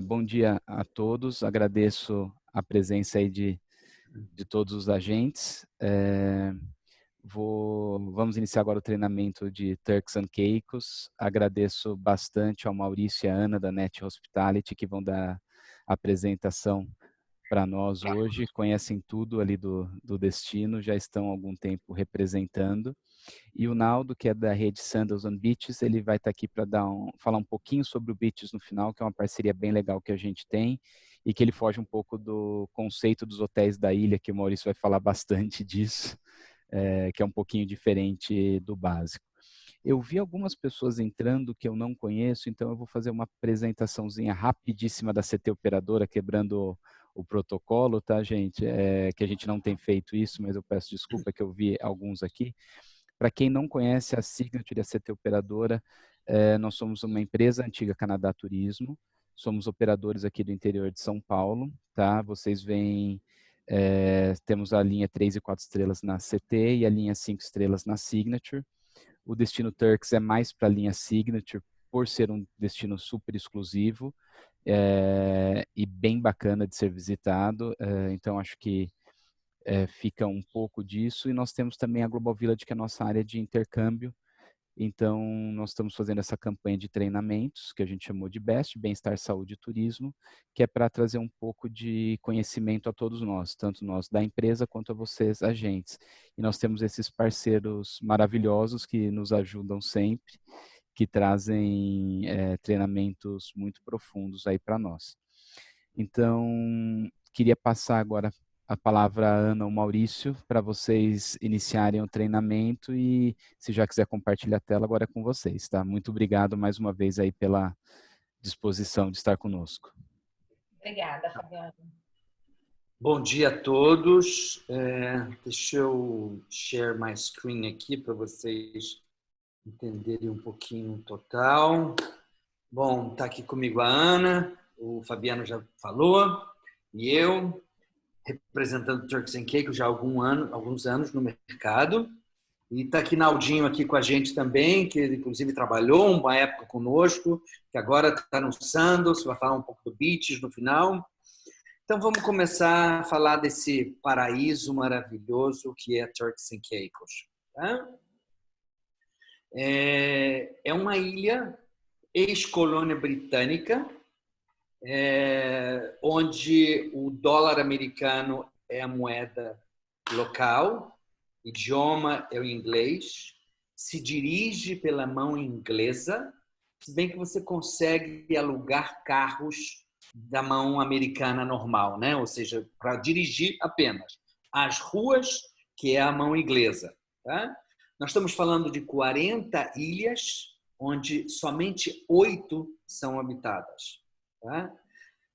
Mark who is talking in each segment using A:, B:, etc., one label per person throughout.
A: Bom dia a todos. Agradeço a presença aí de todos os agentes. Vamos iniciar agora o treinamento de Turks and Caicos. Agradeço bastante ao Maurício e à Ana da Net Hospitality que vão dar a apresentação para nós hoje. Conhecem tudo ali do destino, já estão há algum tempo representando. E o Naldo, que é da rede Sandals on Beaches, ele vai estar aqui para falar um pouquinho sobre o Beaches no final, que é uma parceria bem legal que a gente tem e que ele foge um pouco do conceito dos hotéis da ilha, que o Maurício vai falar bastante disso, que é um pouquinho diferente do básico. Eu vi algumas pessoas entrando que eu não conheço, então eu vou fazer uma apresentaçãozinha rapidíssima da CT Operadora, quebrando o protocolo, tá, gente? Que a gente não tem feito isso, mas eu peço desculpa que eu vi alguns aqui. Para quem não conhece a Signature e a CT Operadora, nós somos uma empresa antiga Canadá Turismo, somos operadores aqui do interior de São Paulo, tá? Vocês veem, temos a linha 3 e 4 estrelas na CT e a linha 5 estrelas na Signature. O destino Turks é mais para a linha Signature, por ser um destino super exclusivo e bem bacana de ser visitado, então acho que fica um pouco disso, e nós temos também a Global Village, que é a nossa área de intercâmbio. Então, nós estamos fazendo essa campanha de treinamentos, que a gente chamou de BEST, Bem-Estar, Saúde e Turismo, que é para trazer um pouco de conhecimento a todos nós, tanto nós da empresa quanto a vocês, agentes. E nós temos esses parceiros maravilhosos que nos ajudam sempre, que trazem treinamentos muito profundos aí para nós. Então, queria passar agora a palavra à Ana ou Maurício para vocês iniciarem o treinamento e se já quiser compartilhar a tela, agora é com vocês, tá? Muito obrigado mais uma vez aí pela disposição de estar conosco.
B: Obrigada, Fabiana.
C: Bom dia a todos. Deixa eu share my screen aqui para vocês entenderem um pouquinho o total. Bom, está aqui comigo a Ana, o Fabiano já falou, e eu, representando o Turks and Caicos já há alguns anos no mercado. E está aqui Naldinho aqui com a gente também, que inclusive trabalhou uma época conosco, que agora está no Sandals, vai falar um pouco do Beaches no final. Então vamos começar a falar desse paraíso maravilhoso que é Turks and Caicos. Tá? É uma ilha ex-colônia britânica, onde o dólar americano é a moeda local, idioma é o inglês, se dirige pela mão inglesa, se bem que você consegue alugar carros da mão americana normal, né? Ou seja, para dirigir apenas. As ruas, que é a mão inglesa. Tá? Nós estamos falando de 40 ilhas, onde somente 8 são habitadas. Tá?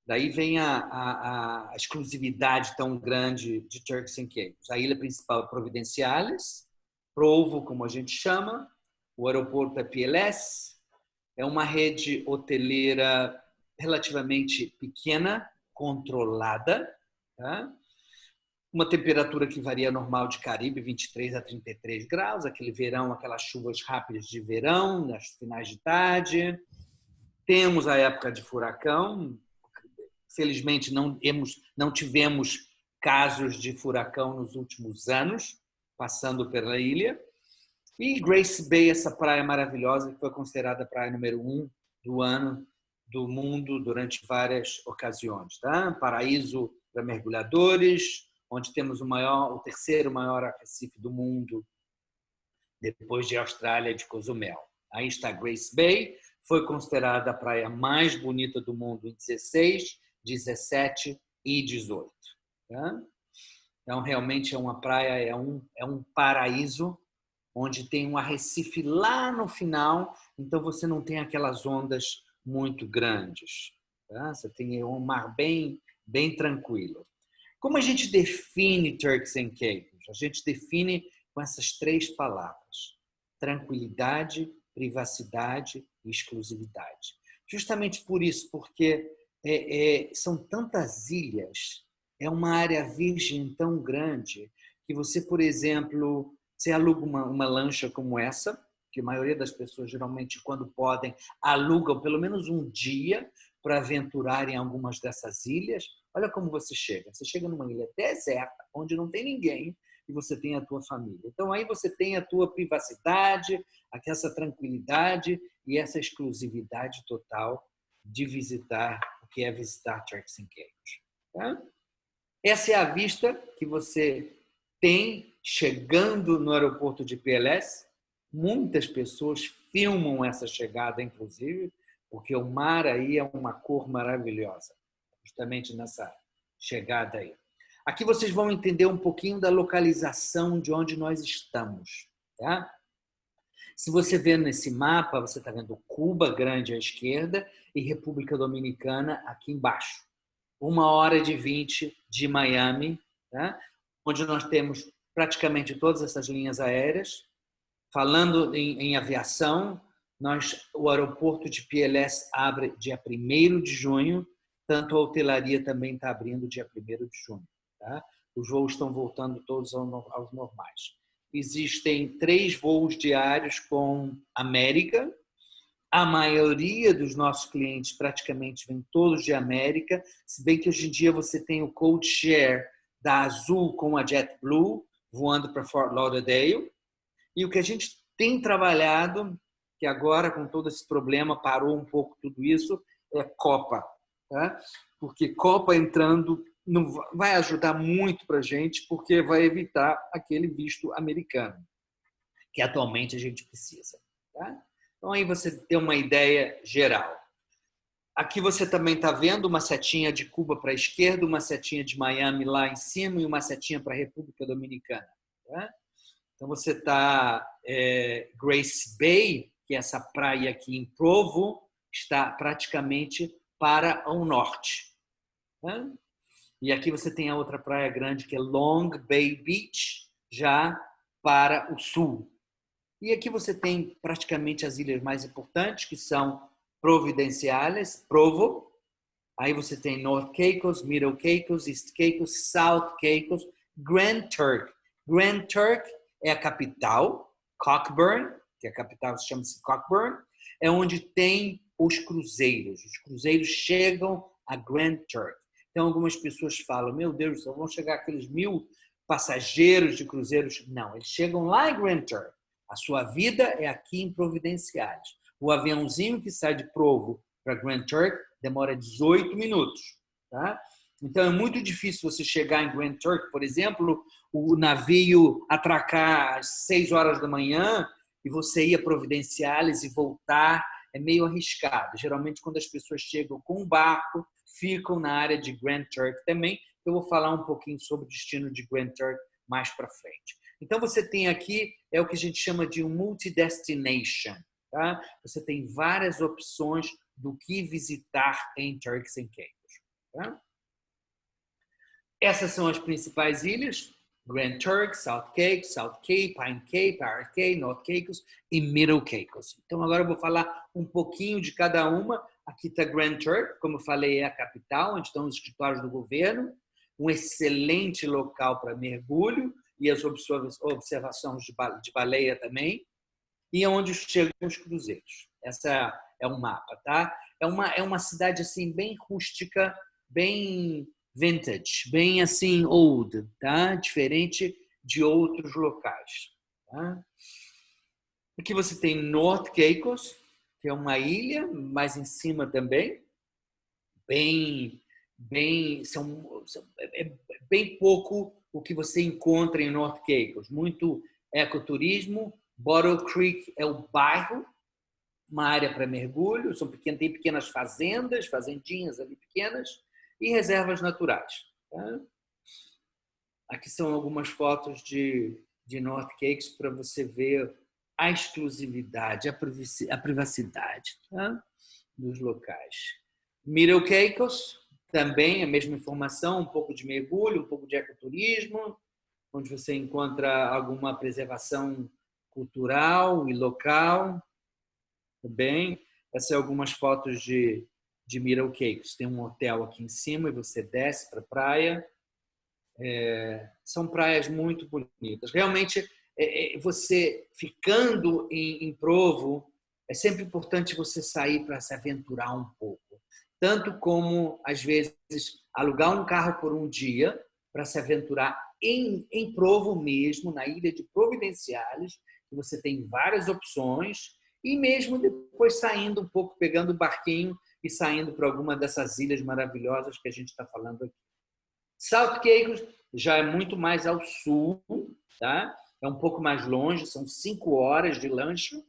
C: Daí vem a exclusividade tão grande de Turks and Caicos. A ilha principal é Providenciales, Provo, como a gente chama, o aeroporto é PLS, é uma rede hoteleira relativamente pequena, controlada, tá? Uma temperatura que varia normal de Caribe, 23 a 33 graus, aquele verão, aquelas chuvas rápidas de verão, nas finais de tarde. Temos a época de furacão, felizmente não tivemos casos de furacão nos últimos anos, passando pela ilha. E Grace Bay, essa praia maravilhosa, que foi considerada a praia número 1 do ano do mundo durante várias ocasiões. Tá? Paraíso para mergulhadores, onde temos o terceiro maior arrecife do mundo, depois de Austrália e de Cozumel. Aí está Grace Bay, foi considerada a praia mais bonita do mundo em 16, 17 e 18. Tá? Então, realmente é uma praia, é um paraíso, onde tem um arrecife lá no final, então você não tem aquelas ondas muito grandes. Tá? Você tem um mar bem tranquilo. Como a gente define Turks and Caicos? A gente define com essas 3 palavras: tranquilidade, privacidade e exclusividade. Justamente por isso, porque são tantas ilhas, é uma área virgem tão grande que você, por exemplo, você aluga uma lancha como essa, que a maioria das pessoas, geralmente, quando podem, alugam pelo menos um dia, para aventurar em algumas dessas ilhas, olha como você chega. Você chega numa ilha deserta, onde não tem ninguém, e você tem a tua família. Então, aí você tem a tua privacidade, essa tranquilidade e essa exclusividade total de visitar o que é visitar Turks and Caicos. Tá? Essa é a vista que você tem chegando no aeroporto de PLS. Muitas pessoas filmam essa chegada, inclusive, porque o mar aí é uma cor maravilhosa, justamente nessa chegada aí. Aqui vocês vão entender um pouquinho da localização de onde nós estamos. Tá? Se você vê nesse mapa, você está vendo Cuba grande à esquerda e República Dominicana aqui embaixo. 1h20 de Miami, tá? Onde nós temos praticamente todas essas linhas aéreas. Falando em aviação, o aeroporto de PLS abre dia 1º de junho, tanto a hotelaria também está abrindo dia 1º de junho. Tá? Os voos estão voltando todos aos normais. Existem 3 voos diários com América. A maioria dos nossos clientes praticamente vem todos de América, se bem que hoje em dia você tem o code share da Azul com a JetBlue voando para Fort Lauderdale. E o que a gente tem trabalhado, que agora com todo esse problema parou um pouco tudo isso, é Copa. Tá? Porque Copa entrando não vai ajudar muito para a gente, porque vai evitar aquele visto americano, que atualmente a gente precisa. Tá? Então, aí você tem uma ideia geral. Aqui você também está vendo uma setinha de Cuba para a esquerda, uma setinha de Miami lá em cima e uma setinha para a República Dominicana. Tá? Então, você está... Grace Bay, que é essa praia aqui em Provo, está praticamente para o norte. Tá? E aqui você tem a outra praia grande, que é Long Bay Beach, já para o sul. E aqui você tem praticamente as ilhas mais importantes, que são Providenciales, Provo. Aí você tem North Caicos, Middle Caicos, East Caicos, South Caicos, Grand Turk. Grand Turk é a capital, Cockburn, que a capital chama-se Cockburn, é onde tem os cruzeiros. Os cruzeiros chegam a Grand Turk. Então, algumas pessoas falam, meu Deus, só vão chegar aqueles 1000 passageiros de cruzeiros. Não, eles chegam lá em Grand Turk. A sua vida é aqui em Providenciales. O aviãozinho que sai de Provo para Grand Turk demora 18 minutos. Tá? Então, é muito difícil você chegar em Grand Turk, por exemplo, o navio atracar às 6 horas da manhã e você ir a Providenciales e voltar. É meio arriscado. Geralmente, quando as pessoas chegam com um barco, ficam na área de Grand Turk também. Eu vou falar um pouquinho sobre o destino de Grand Turk mais para frente. Então, você tem aqui, é o que a gente chama de um multi-destination. Tá? Você tem várias opções do que visitar em Turks and Caicos. Tá? Essas são as principais ilhas. Grand Turk, South Cape, Pine Cape, Parrot Cape, North Caicos e Middle Caicos. Então, agora eu vou falar um pouquinho de cada uma. Aqui está Grand Turk, como eu falei, é a capital, onde estão os escritórios do governo. Um excelente local para mergulho e as observações de baleia também. E onde chegam os cruzeiros. Essa é um mapa, tá? É uma cidade assim bem rústica, bem vintage, bem assim old, tá? Diferente de outros locais. Tá? Aqui você tem North Caicos, que é uma ilha, mais em cima também, bem pouco o que você encontra em North Caicos, muito ecoturismo. Bottle Creek é o bairro, uma área para mergulho, tem pequenas fazendas, fazendinhas ali pequenas e reservas naturais. Tá? Aqui são algumas fotos de North Caicos para você ver a exclusividade, a privacidade, tá? Dos locais. Middle Caicos, também a mesma informação, um pouco de mergulho, um pouco de ecoturismo, onde você encontra alguma preservação cultural e local. Também, essas são algumas fotos de Middle Caicos. Tem um hotel aqui em cima e você desce para a praia. São praias muito bonitas. Realmente, você ficando em Provo, é sempre importante você sair para se aventurar um pouco. Tanto como, às vezes, alugar um carro por um dia para se aventurar em Provo mesmo, na ilha de Providenciales, que você tem várias opções, e mesmo depois saindo um pouco, pegando o barquinho e saindo para alguma dessas ilhas maravilhosas que a gente está falando aqui. South Caicos já é muito mais ao sul, tá? É um pouco mais longe, são 5 horas de lancha.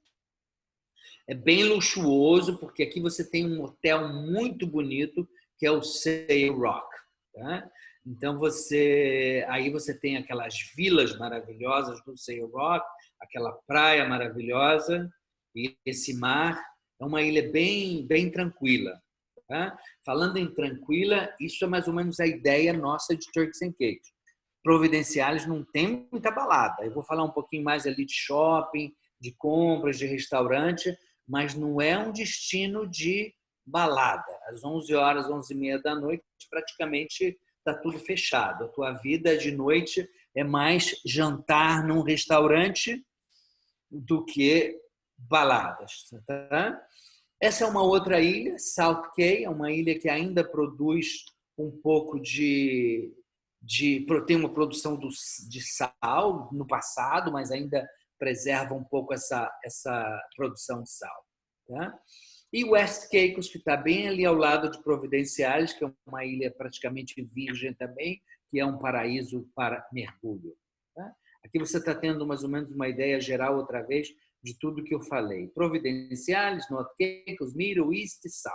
C: É bem luxuoso, porque aqui você tem um hotel muito bonito, que é o Sail Rock. Tá? Então, aí você tem aquelas vilas maravilhosas do Sail Rock, aquela praia maravilhosa, e esse mar. É uma ilha bem, bem tranquila. Tá? Falando em tranquila, isso é mais ou menos a ideia nossa de Turks and Caicos. Providenciales não tem muita balada. Eu vou falar um pouquinho mais ali de shopping, de compras, de restaurante, mas não é um destino de balada. Às 11 horas, 11h30 da noite, praticamente está tudo fechado. A tua vida de noite é mais jantar num restaurante do que baladas. Tá? Essa é uma outra ilha, South Cay, é uma ilha que ainda produz um pouco tem uma produção de sal no passado, mas ainda preserva um pouco essa produção de sal. Tá? E West Caicos, que está bem ali ao lado de Providenciales, que é uma ilha praticamente virgem também, que é um paraíso para mergulho. Tá? Aqui você está tendo mais ou menos uma ideia geral, outra vez, de tudo que eu falei. Providenciales, North Caicos, Middle East e South.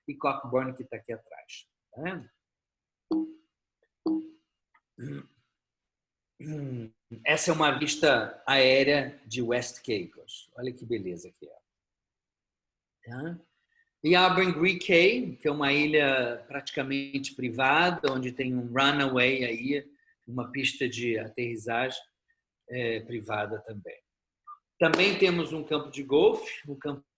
C: E Cockburn, que está aqui atrás. Tá vendo? Essa é uma vista aérea de West Caicos. Olha que beleza que é. Tá? E Abergris Cay, que é uma ilha praticamente privada, onde tem um runway aí, uma pista de aterrissagem privada também. Também temos um campo de golfe.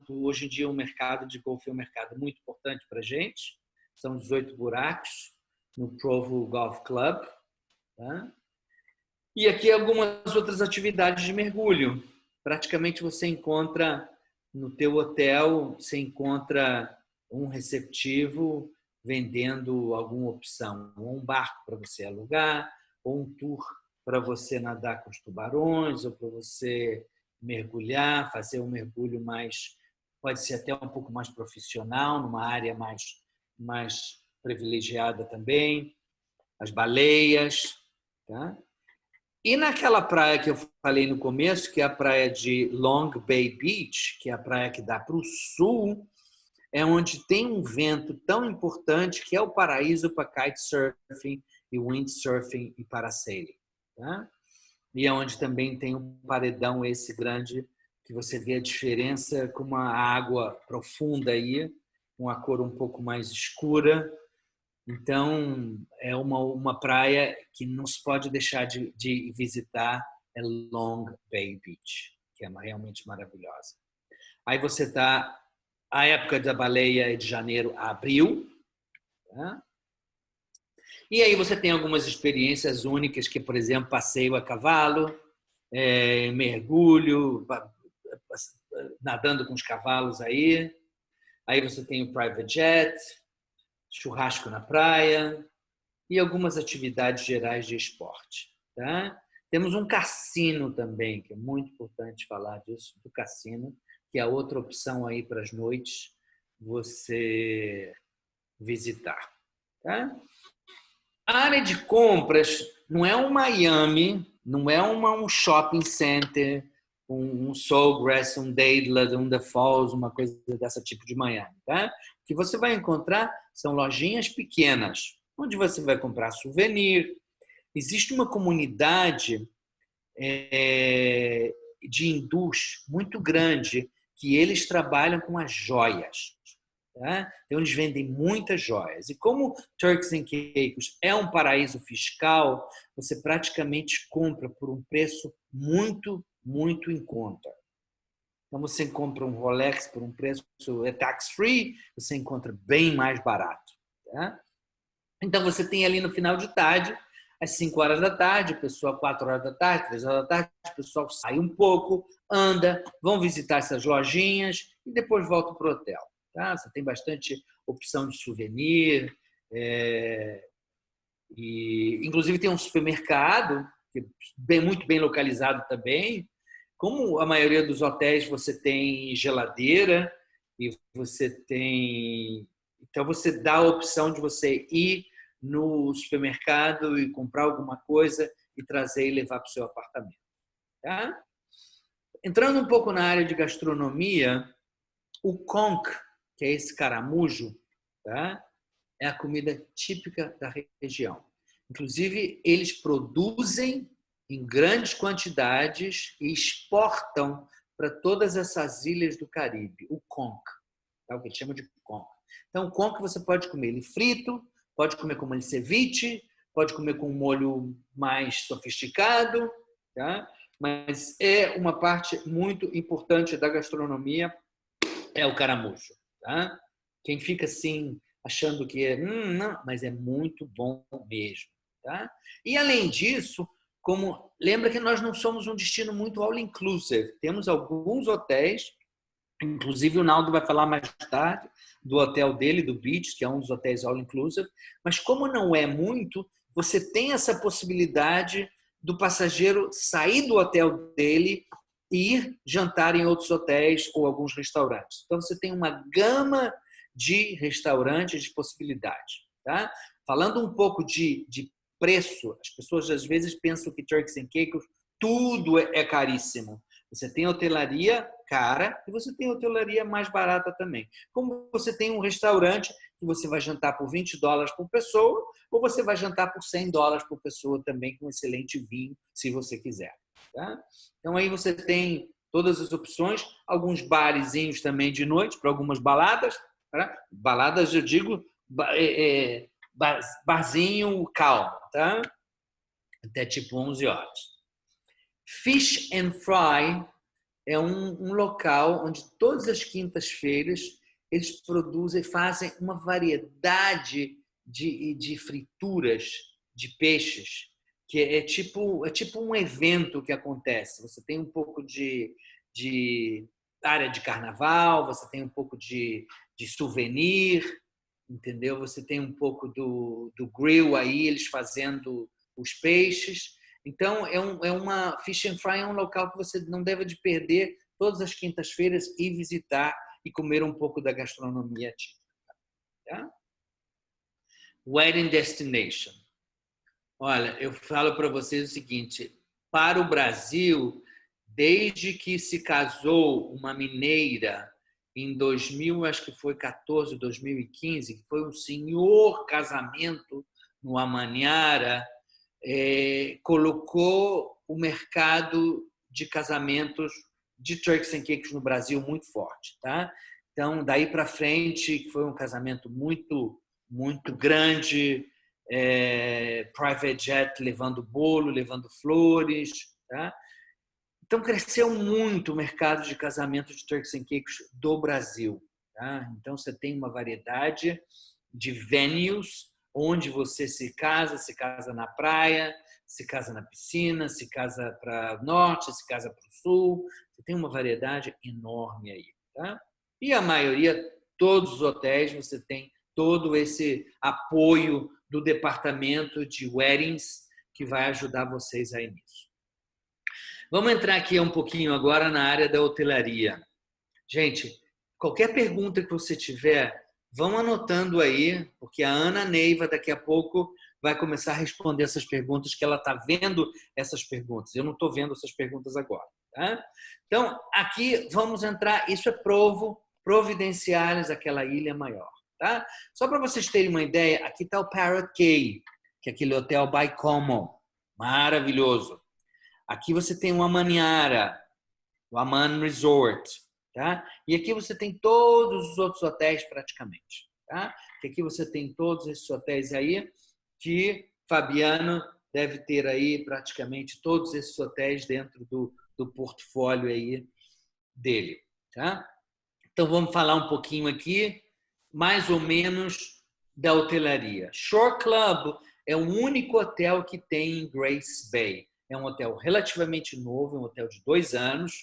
C: Hoje em dia o mercado de golfe é um mercado muito importante para a gente. São 18 buracos no Provo Golf Club. Tá? E aqui algumas outras atividades de mergulho. Praticamente você encontra no teu hotel, você encontra um receptivo vendendo alguma opção, ou um barco para você alugar, ou um tour para você nadar com os tubarões, ou para você mergulhar, fazer um mergulho mais, pode ser até um pouco mais profissional, numa área mais privilegiada também, as baleias, tá? E naquela praia que eu falei no começo, que é a praia de Long Bay Beach, que é a praia que dá para o sul, é onde tem um vento tão importante que é o paraíso para kitesurfing e windsurfing e parasailing. Tá? E é onde também tem um paredão esse grande, que você vê a diferença com uma água profunda aí, uma cor um pouco mais escura. Então, é uma praia que não se pode deixar de visitar, é Long Bay Beach, que é realmente maravilhosa. Aí você está, a época da baleia é de janeiro a abril, tá? E aí você tem algumas experiências únicas, que, por exemplo, passeio a cavalo, mergulho, nadando com os cavalos aí. Aí você tem o private jet, churrasco na praia e algumas atividades gerais de esporte. Tá? Temos um cassino também, que é muito importante falar disso, do cassino, que é outra opção aí para as noites você visitar. Tá? A área de compras não é um Miami, não é um shopping center, um Sawgrass, um Dadeland, um The Falls, uma coisa dessa tipo de Miami. Tá? O que você vai encontrar são lojinhas pequenas, onde você vai comprar souvenir. Existe uma comunidade de hindus muito grande que eles trabalham com as joias. Tá? Então, eles vendem muitas joias. E como Turks and Caicos é um paraíso fiscal, você praticamente compra por um preço muito, muito em conta. Então, você compra um Rolex por um preço tax-free, você encontra bem mais barato. Tá? Então, você tem ali no final de tarde às 5 horas da tarde, o pessoal 4 horas da tarde, 3 horas da tarde, o pessoal sai um pouco, anda, vão visitar essas lojinhas e depois voltam para o hotel. Tá? Você tem bastante opção de souvenir, e inclusive tem um supermercado, que é muito bem localizado também. Como a maioria dos hotéis você tem geladeira e você tem... Então você dá a opção de você ir no supermercado e comprar alguma coisa e trazer e levar para o seu apartamento. Tá? Entrando um pouco na área de gastronomia, o conch, que é esse caramujo, tá? É a comida típica da região. Inclusive, eles produzem em grandes quantidades e exportam para todas essas ilhas do Caribe, o conch, tá? O que chama de conch. Então, o conch você pode comer ele frito, pode comer com molho ceviche, pode comer com um molho mais sofisticado, tá? Mas é uma parte muito importante da gastronomia, é o caramujo. Tá? Quem fica assim, achando que não, mas é muito bom mesmo. Tá? E além disso, lembra que nós não somos um destino muito all-inclusive. Temos alguns hotéis, inclusive o Naldo vai falar mais tarde do hotel dele, do Beach, que é um dos hotéis all-inclusive, mas como não é muito, você tem essa possibilidade do passageiro sair do hotel dele e ir jantar em outros hotéis ou alguns restaurantes. Então, você tem uma gama de restaurantes de possibilidades. Tá? Falando um pouco de preço, as pessoas às vezes pensam que Turks and Caicos tudo é caríssimo. Você tem hotelaria cara e você tem hotelaria mais barata também. Como você tem um restaurante que você vai jantar por $20 por pessoa ou você vai jantar por $100 por pessoa também com excelente vinho, se você quiser. Tá? Então aí você tem todas as opções, alguns barezinhos também de noite para algumas baladas. Tá? Baladas, eu digo, barzinho calmo, tá? Até tipo 11 horas. Fish and Fry é um local onde todas as quintas-feiras eles produzem, fazem uma variedade de frituras de peixes, que é tipo um evento que acontece. Você tem um pouco de área de carnaval, você tem um pouco de souvenir, entendeu? Você tem um pouco do grill aí, eles fazendo os peixes. Então, uma Fish and Fry é um local que você não deve de perder todas as quintas-feiras e visitar e comer um pouco da gastronomia típica. Tá? Wedding Destination. Olha, eu falo para vocês o seguinte, para o Brasil, desde que se casou uma mineira em 2000, acho que foi 14, 2015, que foi um senhor casamento no Amaniara, colocou o mercado de casamentos de Turks and Caicos no Brasil muito forte. Tá? Então, daí para frente, foi um casamento muito, muito grande, private jet levando bolo, levando flores. Tá? Então, cresceu muito o mercado de casamento de Turks and Caicos do Brasil. Tá? Então, você tem uma variedade de venues onde você se casa na praia, se casa na piscina, se casa para o norte, se casa para o sul. Você tem uma variedade enorme aí. Tá? E a maioria, todos os hotéis, você tem todo esse apoio do departamento de weddings que vai ajudar vocês aí nisso. Vamos entrar aqui um pouquinho agora na área da hotelaria. Gente, qualquer pergunta que você tiver, vão anotando aí, porque a Ana Neiva daqui a pouco vai começar a responder essas perguntas, que ela está vendo essas perguntas. Eu não estou vendo essas perguntas agora. Tá? Então, aqui vamos entrar, isso é Providenciales, aquela ilha maior. Tá? Só para vocês terem uma ideia, aqui está o Parrot Cay, que é aquele hotel by Como, maravilhoso. Aqui você tem o Amaniara, o Aman Resort. Tá? E aqui você tem todos os outros hotéis praticamente. Tá? E aqui você tem todos esses hotéis aí que Fabiano deve ter aí praticamente todos esses hotéis dentro do portfólio aí dele. Tá? Então vamos falar um pouquinho aqui, mais ou menos, da hotelaria. Shore Club é o único hotel que tem em Grace Bay. É um hotel relativamente novo, é um hotel de 2 anos,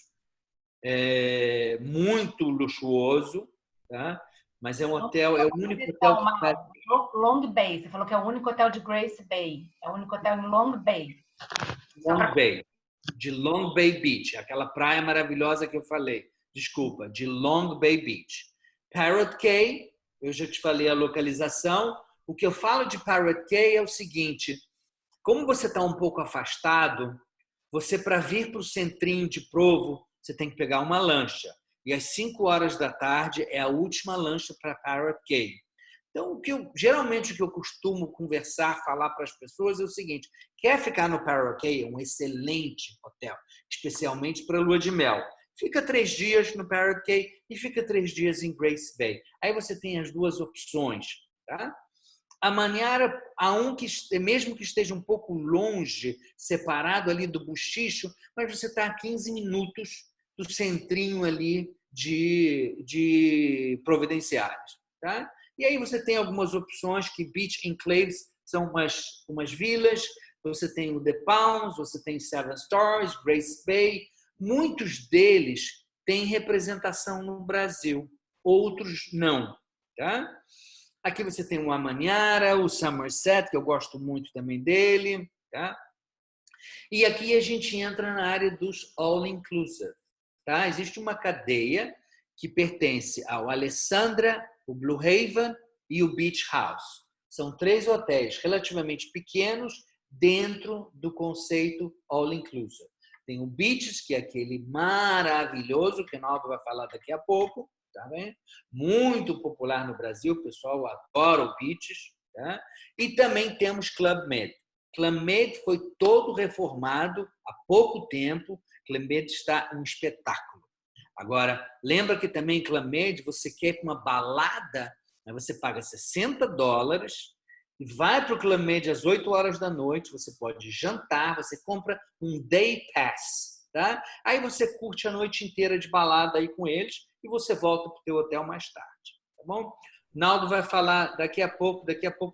C: muito luxuoso, tá? Mas é um hotel, é o único hotel que está...
B: Long Bay, você falou que é o único hotel de Grace Bay. É o único hotel em Long Bay.
C: Long Bay, de Long Bay Beach, aquela praia maravilhosa que eu falei. Desculpa, de Long Bay Beach. Parrot Cay, eu já te falei a localização. O que eu falo de Parrot Cay é o seguinte: como você está um pouco afastado, você, para vir para o centrinho de Provo, você tem que pegar uma lancha. E às 5 horas da tarde é a última lancha para Parrot Cay. Então, geralmente o que eu costumo conversar, falar para as pessoas é o seguinte: quer ficar no Parrot Cay? É um excelente hotel, especialmente para lua de mel. Fica 3 dias no Parrot Cay e fica 3 dias em Grace Bay. Aí você tem as 2 opções, tá? A Manyara, mesmo que esteja um pouco longe, separado ali do Buchicho, mas você está a 15 minutos do centrinho ali de Providenciários, tá? E aí você tem algumas opções que Beach Enclaves são umas vilas, você tem o The Palms, você tem Seven Stars, Grace Bay. Muitos deles têm representação no Brasil, outros não, tá? Aqui você tem o Amanyara, o Somerset, que eu gosto muito também dele, tá? E aqui a gente entra na área dos all-inclusive, tá? Existe uma cadeia que pertence ao Alessandra, o Blue Haven e o Beach House. São 3 hotéis relativamente pequenos dentro do conceito all-inclusive. Tem o Beaches, que é aquele maravilhoso, que o Naldo vai falar daqui a pouco, tá bem? Muito popular no Brasil, o pessoal adora o Beaches, tá? E também temos Club Med. Club Med foi todo reformado há pouco tempo. Club Med está um espetáculo. Agora, lembra que também em Club Med você quer uma balada, né? Você paga $60 e vai para o Club Med às 8 horas da noite, você pode jantar, você compra um day pass, tá? Aí você curte a noite inteira de balada aí com eles e você volta para o teu hotel mais tarde, tá bom? Naldo vai falar daqui a pouco,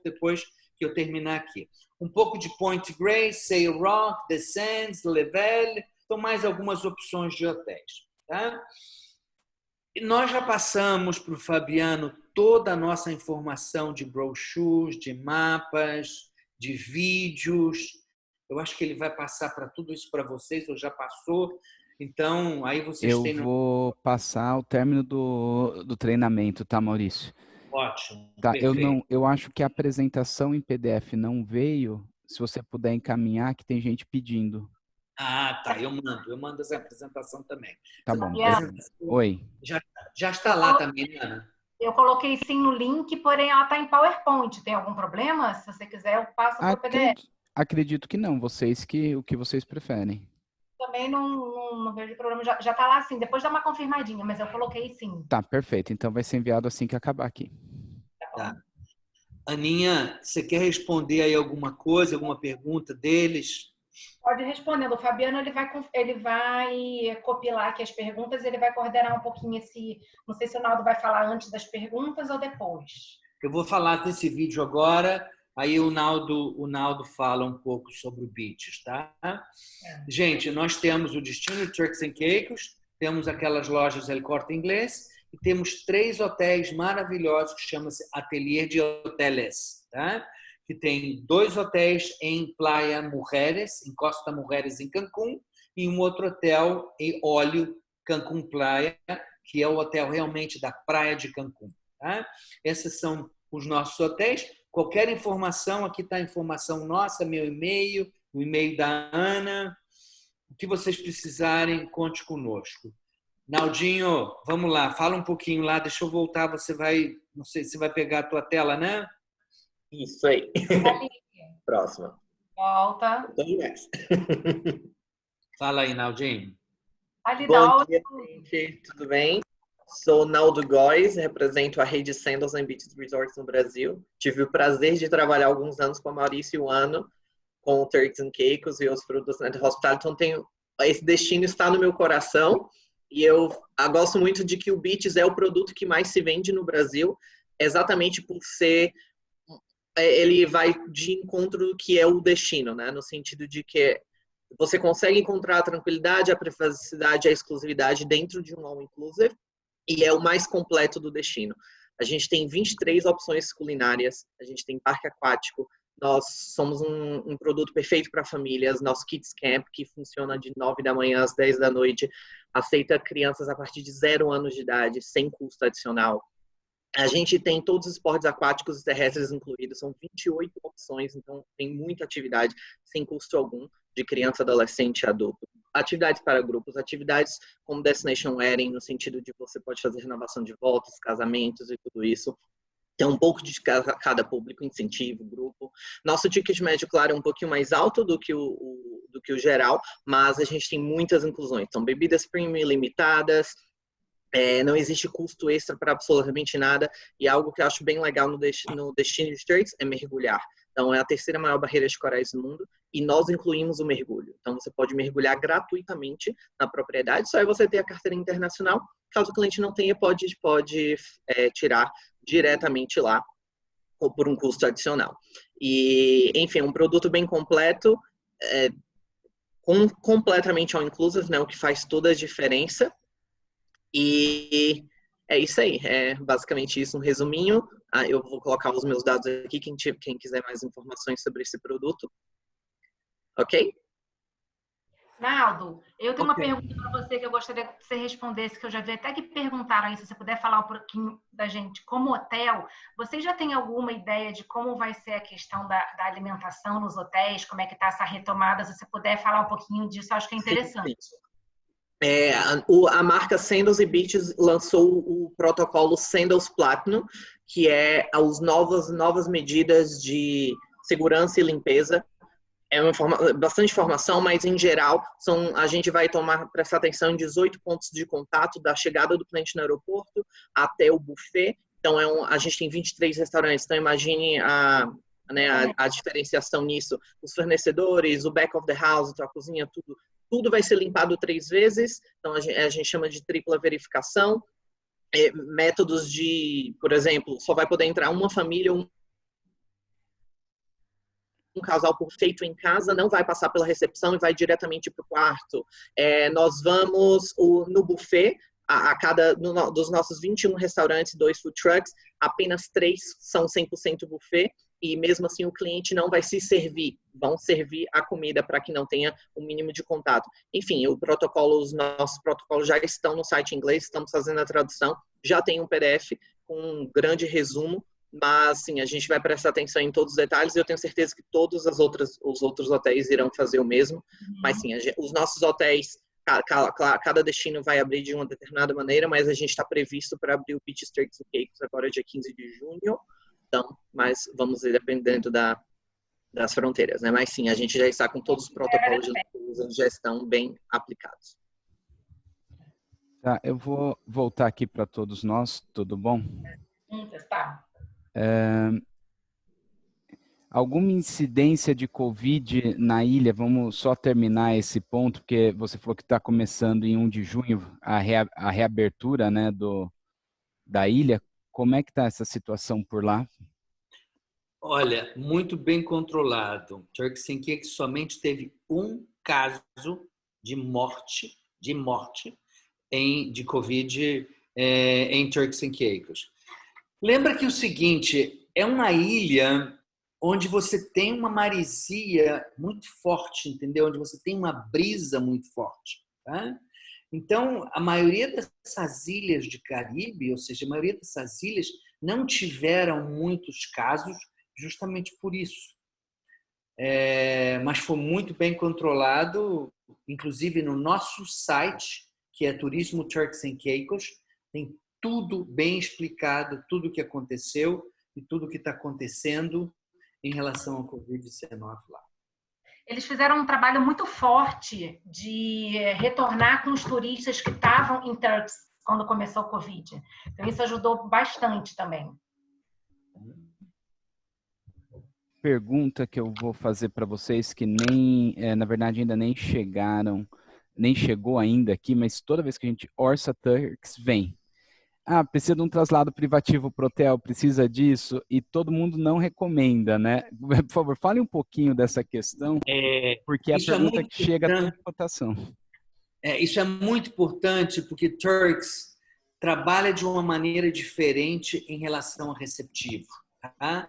C: depois que eu terminar aqui. Um pouco de Point Grey, Sail Rock, The Sands, Level, então mais algumas opções de hotéis, tá? E nós já passamos para o Fabiano toda a nossa informação de brochures, de mapas, de vídeos. Eu acho que ele vai passar para tudo isso para vocês, ou já passou. Então, aí vocês têm...
A: Eu vou passar ao término do treinamento, tá, Maurício?
C: Ótimo,
A: tá,
C: perfeito.
A: Eu acho que a apresentação em PDF não veio. Se você puder encaminhar, que tem gente pedindo.
C: Ah, tá, eu mando essa apresentação também.
A: Tá bom.
C: Oi. Já está lá também, Ana?
B: Eu coloquei sim no link, porém ela está em PowerPoint. Tem algum problema? Se você quiser, eu passo para o PDF.
A: Acredito que não. O que vocês preferem.
B: Também não vejo problema. Já está lá sim. Depois dá uma confirmadinha, mas eu coloquei sim.
A: Tá, perfeito. Então vai ser enviado assim que acabar aqui.
C: Tá. Aninha, você quer responder aí alguma coisa, alguma pergunta deles?
B: Pode ir respondendo. O Fabiano ele vai compilar aqui as perguntas, ele vai coordenar um pouquinho esse... Não sei se o Naldo vai falar antes das perguntas ou depois.
C: Eu vou falar desse vídeo agora, aí o Naldo fala um pouco sobre o Beaches, tá? Gente, nós temos o destino Turks and Caicos, temos aquelas lojas El Corte Inglés e temos 3 hotéis maravilhosos que chamam-se Atelier de Hoteles, tá? Que tem 2 hotéis em Playa Mujeres, em Costa Mujeres, em Cancún, e um outro hotel em Óleo, Cancún Playa, que é o hotel realmente da praia de Cancún. Tá? Esses são os nossos hotéis. Qualquer informação, aqui está a informação nossa, meu e-mail, o e-mail da Ana. O que vocês precisarem, conte conosco. Naldinho, vamos lá, fala um pouquinho lá, deixa eu voltar, não sei se vai pegar a tua tela, né?
D: Isso aí. Próxima.
B: Volta.
C: Fala aí, Naldinho.
D: Bom dia, gente. Tudo bem? Sou Naldo Góes, represento a rede Sandals and Beaches Resorts no Brasil. Tive o prazer de trabalhar alguns anos com a Maurício e o Ano, com o Turks and Caicos e os produtos da Net Hospitality. Então, esse destino está no meu coração. E eu gosto muito de que o Beaches é o produto que mais se vende no Brasil, exatamente por ser ele vai de encontro do que é o destino, né? No sentido de que você consegue encontrar a tranquilidade, a privacidade, a exclusividade dentro de um all-inclusive e é o mais completo do destino. A gente tem 23 opções culinárias, a gente tem parque aquático, nós somos um produto perfeito para famílias, nosso Kids Camp, que funciona de 9 da manhã às 10 da noite, aceita crianças a partir de 0 anos de idade, sem custo adicional. A gente tem todos os esportes aquáticos e terrestres incluídos, são 28 opções, então tem muita atividade sem custo algum, de criança, adolescente e adulto. Atividades para grupos, atividades como Destination Wedding, no sentido de você pode fazer renovação de votos, casamentos e tudo isso. Tem um pouco de cada público, incentivo, grupo. Nosso ticket médio, claro, é um pouquinho mais alto do que o geral, mas a gente tem muitas inclusões. Então, bebidas premium ilimitadas, não existe custo extra para absolutamente nada. E algo que eu acho bem legal no Destino de Turks é mergulhar. Então, é a terceira maior barreira de corais do mundo e nós incluímos o mergulho. Então, você pode mergulhar gratuitamente na propriedade, só é você ter a carteira internacional. Caso o cliente não tenha, pode tirar diretamente lá ou por um custo adicional. E, enfim, um produto bem completo, completamente all-inclusive, né, o que faz toda a diferença. E é isso aí, é basicamente isso, um resuminho. Eu vou colocar os meus dados aqui, quem quiser mais informações sobre esse produto. Ok?
B: Naldo, eu tenho uma pergunta para você que eu gostaria que você respondesse, que eu já vi até que perguntaram aí, se você puder falar um pouquinho da gente. Como hotel, você já tem alguma ideia de como vai ser a questão da alimentação nos hotéis? Como é que está essa retomada? Se você puder falar um pouquinho disso, eu acho que é interessante.
D: Sim. A marca Sandals e Beaches lançou o protocolo Sandals Platinum, que é as novas medidas de segurança e limpeza. É bastante informação, mas em geral a gente vai prestar atenção em 18 pontos de contato da chegada do cliente no aeroporto até o buffet. Então a gente tem 23 restaurantes, então imagine a diferenciação nisso. Os fornecedores, o back of the house, a cozinha, tudo vai ser limpado 3 vezes. Então a gente chama de tripla verificação. Métodos de, por exemplo, só vai poder entrar uma família, um casal por feito em casa, não vai passar pela recepção e vai diretamente para o quarto. Nós vamos no buffet, dos nossos 21 restaurantes, 2 food trucks, apenas 3 são 100% buffet, e mesmo assim o cliente não vai se servir, vão servir a comida para que não tenha o mínimo de contato. Enfim, os nossos protocolos já estão no site em inglês, estamos fazendo a tradução, já tem um PDF com um grande resumo, mas sim, a gente vai prestar atenção em todos os detalhes e eu tenho certeza que todos os outros hotéis irão fazer o mesmo. Mas sim, os nossos hotéis, cada destino vai abrir de uma determinada maneira, mas a gente está previsto para abrir o Beach Turks and Caicos agora dia 15 de junho. Então, mas vamos ver dependendo das fronteiras, né? Mas sim, a gente já está com todos os protocolos de limpeza, já estão bem aplicados.
A: Tá, eu vou voltar aqui para todos nós, tudo bom?
B: Tá.
A: Alguma incidência de Covid na ilha? Vamos só terminar esse ponto, porque você falou que está começando em 1 de junho a reabertura, né, da ilha. Como é que está essa situação por lá?
C: Olha, muito bem controlado. Turks and Caicos somente teve um caso de morte de Covid em Turks and Caicos. Lembra que o seguinte, é uma ilha onde você tem uma maresia muito forte, entendeu? Onde você tem uma brisa muito forte. Tá? Então, a maioria dessas ilhas de Caribe, ou seja, a maioria dessas ilhas não tiveram muitos casos justamente por isso. Mas foi muito bem controlado, inclusive no nosso site, que é Turismo Turks and Caicos, tem tudo bem explicado, tudo o que aconteceu e tudo o que está acontecendo em relação ao Covid-19 lá.
B: Eles fizeram um trabalho muito forte de retornar com os turistas que estavam em Turks quando começou o Covid. Então, isso ajudou bastante também.
A: Pergunta que eu vou fazer para vocês que na verdade, ainda nem chegou ainda aqui, mas toda vez que a gente orça Turks, vem. precisa de um traslado privativo para o hotel, precisa disso, e todo mundo não recomenda, né? Por favor, fale um pouquinho dessa questão, porque é a pergunta que chega a toda cotação.
C: Isso é muito importante, porque Turks trabalha de uma maneira diferente em relação ao receptivo. Tá?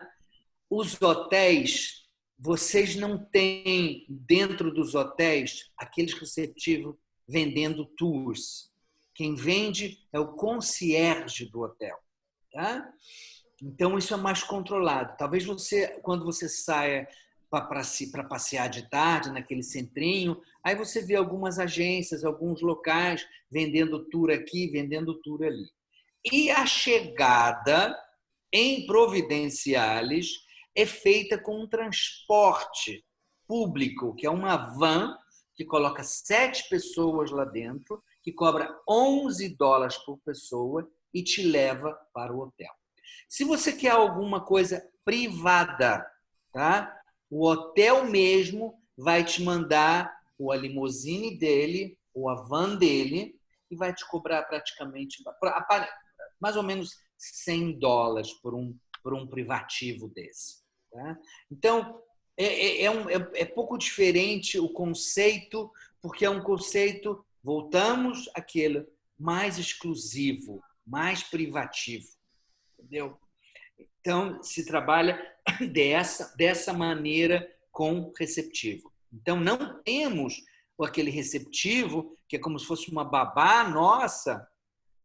C: Os hotéis, vocês não têm dentro dos hotéis aqueles receptivos vendendo tours. Quem vende é o concierge do hotel. Tá? Então, isso é mais controlado. Talvez você, quando você saia para passear de tarde naquele centrinho, aí você vê algumas agências, alguns locais vendendo tour aqui, vendendo tour ali. E a chegada em Providenciales é feita com um transporte público, que é uma van que coloca 7 pessoas lá dentro, que cobra $11 por pessoa e te leva para o hotel. Se você quer alguma coisa privada, tá? O hotel mesmo vai te mandar a limusine dele, ou a van dele, e vai te cobrar praticamente mais ou menos $100 por um privativo desse. Tá? Então, é pouco diferente o conceito, porque é um conceito, voltamos àquele mais exclusivo, mais privativo. Entendeu? Então, se trabalha dessa maneira com receptivo. Então, não temos aquele receptivo que é como se fosse uma babá nossa,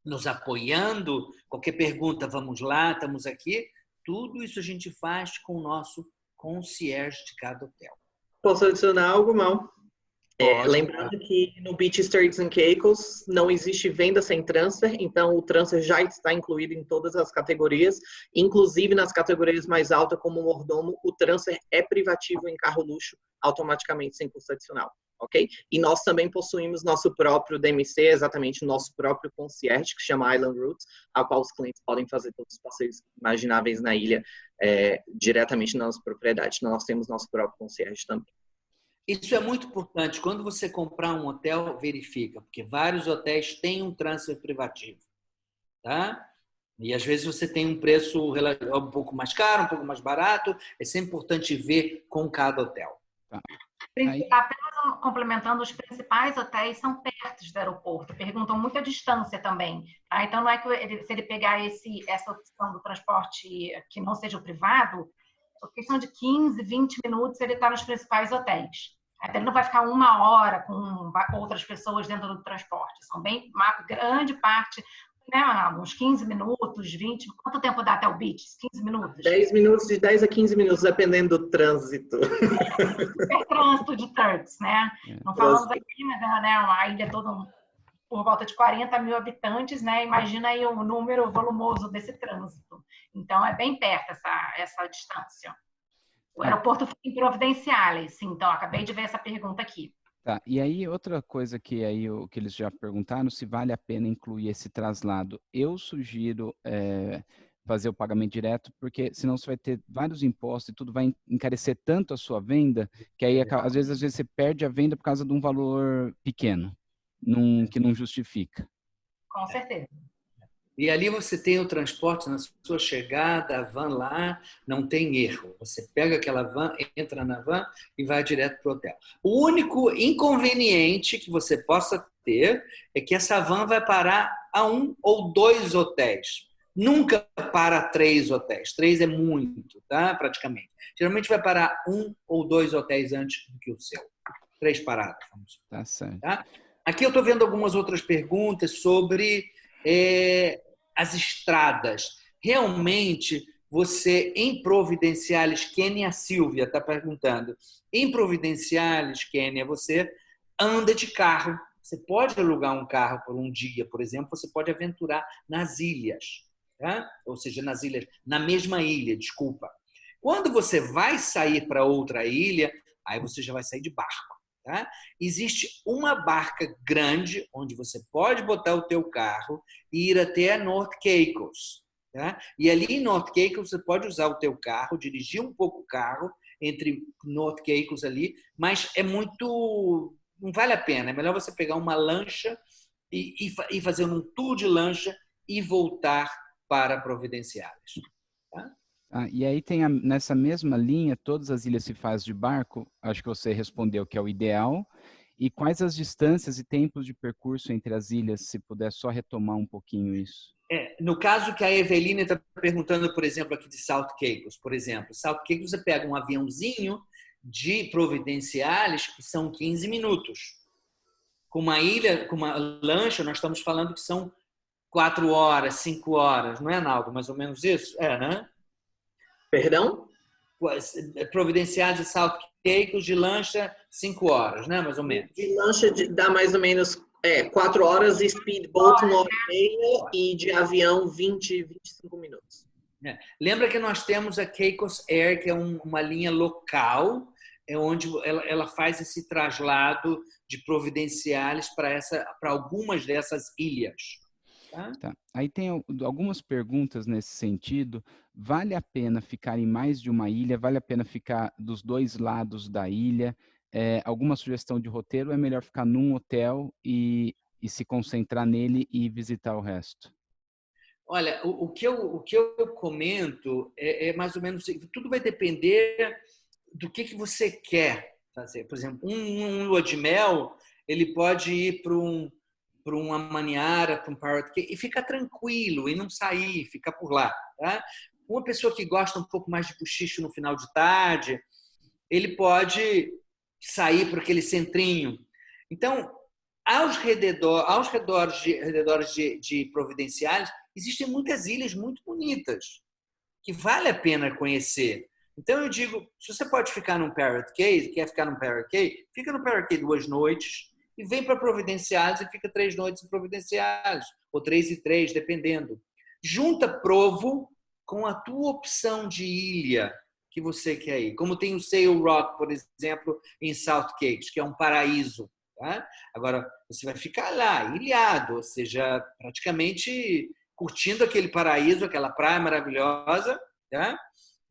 C: nos apoiando. Qualquer pergunta, vamos lá, estamos aqui. Tudo isso a gente faz com o nosso concierge de cada hotel.
D: Posso adicionar algo, Mal? Lembrando que no Beach Turks and Caicos não existe venda sem transfer, então o transfer já está incluído em todas as categorias, inclusive nas categorias mais altas, como o mordomo, o transfer é privativo em carro luxo, automaticamente sem custo adicional, ok? E nós também possuímos nosso próprio DMC, exatamente nosso próprio concierge, que chama Island Routes, ao qual os clientes podem fazer todos os passeios imagináveis na ilha diretamente na nossa propriedade. Nós temos nosso próprio concierge também.
C: Isso é muito importante. Quando você comprar um hotel, verifica, porque vários hotéis têm um transfer privativo. Tá? E às vezes você tem um preço um pouco mais caro, um pouco mais barato. É sempre importante ver com cada hotel.
A: Tá.
B: Apenas complementando, os principais hotéis são perto do aeroporto, perguntam muito a distância também. Tá? Então, não é que se ele pegar essa opção do transporte que não seja o privado, a questão de 15, 20 minutos ele está nos principais hotéis. Até ele não vai ficar 1 hora com outras pessoas dentro do transporte. São bem uma grande parte, né, uns 15 minutos, 20. Quanto tempo dá até o beach? 15 minutos?
D: 10 minutos, de 10 a 15 minutos, dependendo do trânsito.
B: Super trânsito de Turks, né? Não falamos aqui, mas né, uma ilha toda por volta de 40 mil habitantes, né? Imagina aí o número volumoso desse trânsito. Então, é bem perto essa distância. O aeroporto fica em Providenciales, sim. Então, acabei de ver essa pergunta aqui.
A: Tá, e aí outra coisa que eles já perguntaram, se vale a pena incluir esse traslado. Eu sugiro fazer o pagamento direto, porque senão você vai ter vários impostos e tudo vai encarecer tanto a sua venda, que aí às vezes você perde a venda por causa de um valor pequeno, que não justifica.
B: Com certeza.
C: E ali você tem o transporte na sua chegada, a van lá, não tem erro. Você pega aquela van, entra na van e vai direto para o hotel. O único inconveniente que você possa ter é que essa van vai parar a 1 ou 2 hotéis. Nunca para 3 hotéis. 3 é muito, tá? Praticamente. Geralmente vai parar 1 ou 2 hotéis antes do que o seu. 3 paradas. Vamos.
A: Tá certo.
C: Tá? Aqui eu estou vendo algumas outras perguntas sobre as estradas. Realmente, você, em Providenciales, Quênia, a Silvia está perguntando, em Providenciales, Quênia, você anda de carro. Você pode alugar um carro por um dia, por exemplo, você pode aventurar nas ilhas. Tá? Ou seja, nas ilhas, na mesma ilha, desculpa. Quando você vai sair para outra ilha, aí você já vai sair de barco. Tá? Existe uma barca grande onde você pode botar o teu carro e ir até North Caicos. Tá? E ali em North Caicos você pode usar o teu carro, dirigir um pouco o carro entre North Caicos ali, mas é muito... não vale a pena. É melhor você pegar uma lancha e fazer um tour de lancha e voltar para Providenciales. Tá?
A: E aí tem nessa mesma linha, todas as ilhas se faz de barco, acho que você respondeu que é o ideal. E quais as distâncias e tempos de percurso entre as ilhas, se puder só retomar um pouquinho isso?
C: No caso que a Eveline está perguntando, por exemplo, aqui de South Caicos, por exemplo. South Caicos, você pega um aviãozinho de Providenciales, que são 15 minutos. Com uma ilha, com uma lancha, nós estamos falando que são 4 horas, 5 horas, não é, Naldo? Mais ou menos isso? né?
D: Perdão?
C: Providenciales e South Caicos de lancha, 5 horas, né? Mais ou menos.
D: De lancha dá mais ou menos 4 horas, e speedboat 1 hora e meia, e de avião 20, 25 minutos.
C: Lembra que nós temos a Caicos Air, que é uma linha local, onde ela faz esse traslado de Providenciales para algumas dessas ilhas.
A: Tá. Aí tem algumas perguntas nesse sentido. Vale a pena ficar em mais de uma ilha? Vale a pena ficar dos dois lados da ilha? Alguma sugestão de roteiro? Ou é melhor ficar num hotel e se concentrar nele e visitar o resto?
C: Olha, o que eu comento é mais ou menos... Tudo vai depender do que você quer fazer. Por exemplo, um lua de mel, ele pode ir para uma Maniara, para um Parrot Cay, e ficar tranquilo, e não sair, ficar por lá. Tá? Uma pessoa que gosta um pouco mais de cochicho no final de tarde, ele pode sair por aquele centrinho. Então, aos redores de Providenciales, existem muitas ilhas muito bonitas, que vale a pena conhecer. Então, eu digo, se você pode ficar num Parrot Cay, quer ficar num Parrot Cay, fica no Parrot Cay 2 noites, e vem para Providenciales e fica 3 noites em Providenciales, ou 3 e 3, dependendo. Junta Provo com a tua opção de ilha que você quer ir. Como tem o Sail Rock, por exemplo, em South Caicos, que é um paraíso. Tá? Agora, você vai ficar lá, ilhado, ou seja, praticamente curtindo aquele paraíso, aquela praia maravilhosa. Tá?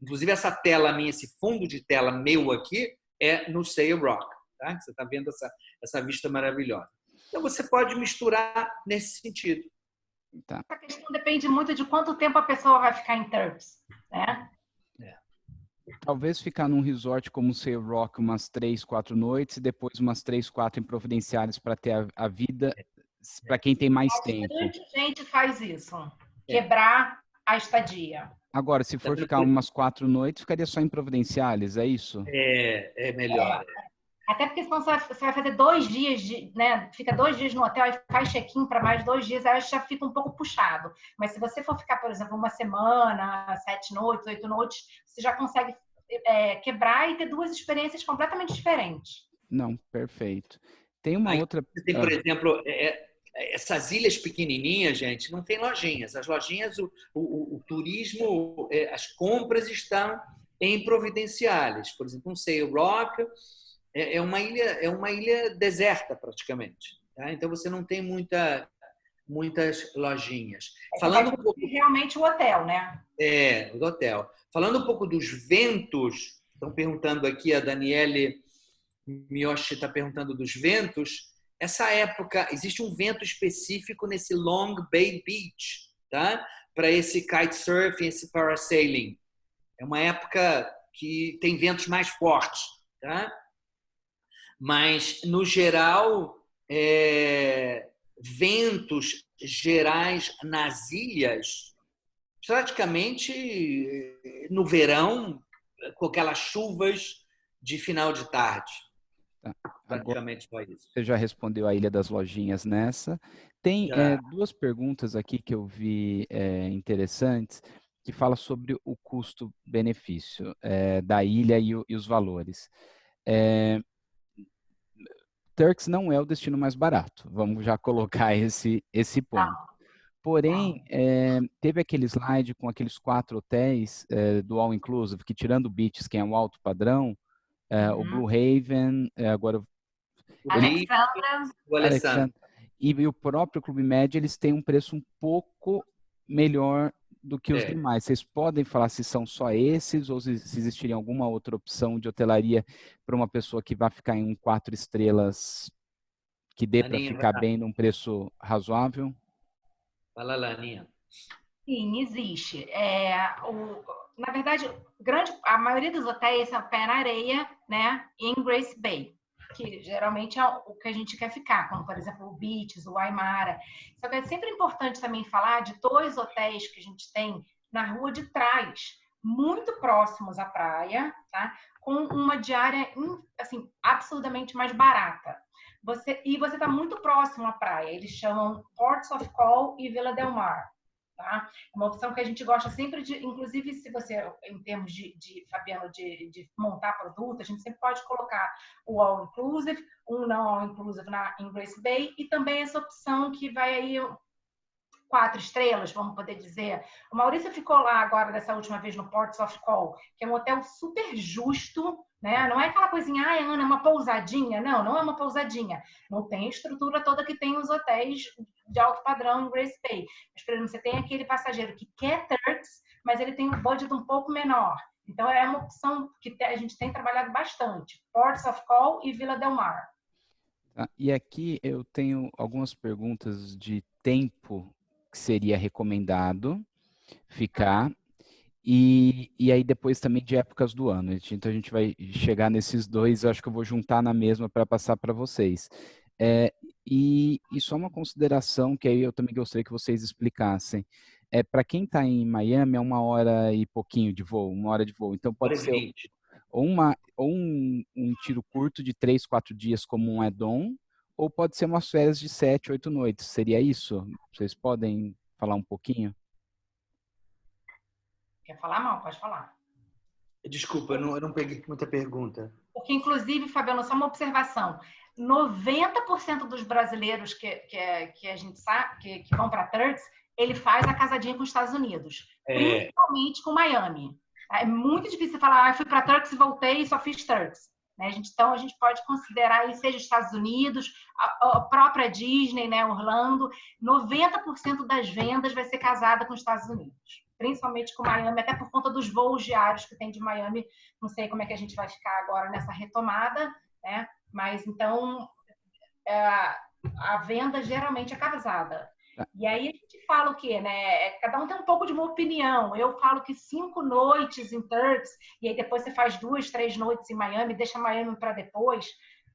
C: Inclusive, essa tela minha, esse fundo de tela meu aqui, é no Sail Rock. Tá? Você está vendo essa vista maravilhosa. Então, você pode misturar nesse sentido.
B: Tá. Essa questão depende muito de quanto tempo a pessoa vai ficar em Turks, né?
A: Talvez ficar num resort como o Sail Rock umas 3, 4 noites e depois umas 3, 4 em Providenciales para ter a vida para quem tem mais tempo.
B: Bastante gente faz isso. Quebrar a estadia.
A: Agora, se for ficar umas 4 noites, ficaria só em Providenciales, é isso?
C: É melhor.
B: Até porque senão você vai fazer 2 dias, né? Fica 2 dias no hotel e faz check-in para mais 2 dias, aí já fica um pouco puxado. Mas se você for ficar, por exemplo, uma semana, 7 noites, 8 noites, você já consegue quebrar e ter 2 experiências completamente diferentes.
A: Não, perfeito. Tem uma outra...
C: Tem, por exemplo, essas ilhas pequenininhas, gente, não tem lojinhas. As lojinhas, o turismo, as compras estão em Providenciales. Por exemplo, um Sail Rock é uma ilha deserta, praticamente. Tá? Então, você não tem muitas lojinhas.
B: Falando um pouco... Realmente o hotel, né?
C: O hotel. Falando um pouco dos ventos, estão perguntando aqui, a Daniele Miyoshi está perguntando dos ventos. Essa época, existe um vento específico nesse Long Bay Beach, tá? Para esse kitesurf, esse parasailing. É uma época que tem ventos mais fortes, tá? Mas, no geral, ventos gerais nas ilhas, praticamente no verão, com aquelas chuvas de final de tarde.
A: Tá.
C: Praticamente só isso.
A: Você já respondeu a Ilha das Lojinhas nessa. Tem 2 perguntas aqui que eu vi interessantes, que fala sobre o custo-benefício da ilha e os valores. Turks não é o destino mais barato, vamos já colocar esse ponto. Porém, teve aquele slide com aqueles 4 hotéis do All Inclusive, que tirando o Beaches, que é um alto padrão, o Blue Haven, agora
C: o Alessandra
A: e o próprio Clube Med, eles têm um preço um pouco melhor do que os demais. Vocês podem falar se são só esses ou se existiria alguma outra opção de hotelaria para uma pessoa que vai ficar em um 4 estrelas que dê para ficar bem num preço razoável?
C: Fala lá, Aninha.
B: Sim, existe. Na verdade, a maioria dos hotéis são pé na areia, né, em Grace Bay, que geralmente é o que a gente quer ficar, como, por exemplo, o Beaches, o Waimara. Só que é sempre importante também falar de 2 hotéis que a gente tem na rua de trás, muito próximos à praia, tá? Com uma diária, assim, absurdamente mais barata. Você está muito próximo à praia. Eles chamam Ports of Call e Vila Del Mar. Tá? É uma opção que a gente gosta sempre de, inclusive se você, em termos Fabiano, de montar produto, a gente sempre pode colocar o All Inclusive, um não All Inclusive em Grace Bay, e também essa opção que vai aí 4 estrelas, vamos poder dizer. O Maurício ficou lá agora, dessa última vez, no Ports of Call, que é um hotel super justo, né? Não é aquela coisinha, Ana, é uma pousadinha. Não, não é uma pousadinha. Não tem a estrutura toda que tem os hotéis de alto padrão em Grace Bay. Mas, por exemplo, você tem aquele passageiro que quer Turks, mas ele tem um budget um pouco menor. Então, é uma opção que a gente tem trabalhado bastante. Ports of Call e Vila Del Mar.
A: E aqui eu tenho algumas perguntas de tempo que seria recomendado ficar, e aí depois também de épocas do ano. Então a gente vai chegar nesses dois, eu acho que eu vou juntar na mesma para passar para vocês. E só uma consideração que aí eu também gostaria que vocês explicassem. Para quem está em Miami, é 1 hora e pouquinho de voo, 1 hora de voo. Então pode ser ou um tiro curto de 3, 4 dias como um add-on, ou pode ser umas férias de 7, 8 noites. Seria isso? Vocês podem falar um pouquinho?
B: Quer falar, Mal? Pode falar.
C: Desculpa, eu não peguei muita pergunta.
B: Porque, inclusive, Fabiano, só uma observação. 90% dos brasileiros que a gente sabe, que vão para Turks, ele faz a casadinha com os Estados Unidos. Principalmente com Miami. É muito difícil falar, fui para Turks e voltei e só fiz Turks. Né? Então, a gente pode considerar aí, seja Estados Unidos, a própria Disney, né, Orlando, 90% das vendas vai ser casada com os Estados Unidos. Principalmente com Miami, até por conta dos voos diários que tem de Miami. Não sei como é que a gente vai ficar agora nessa retomada, né? Mas, então, a venda geralmente é casada. E aí a gente fala o quê, né? Cada um tem um pouco de uma opinião. Eu falo que 5 noites em Turks, e aí depois você faz 2, 3 noites em Miami, deixa Miami para depois.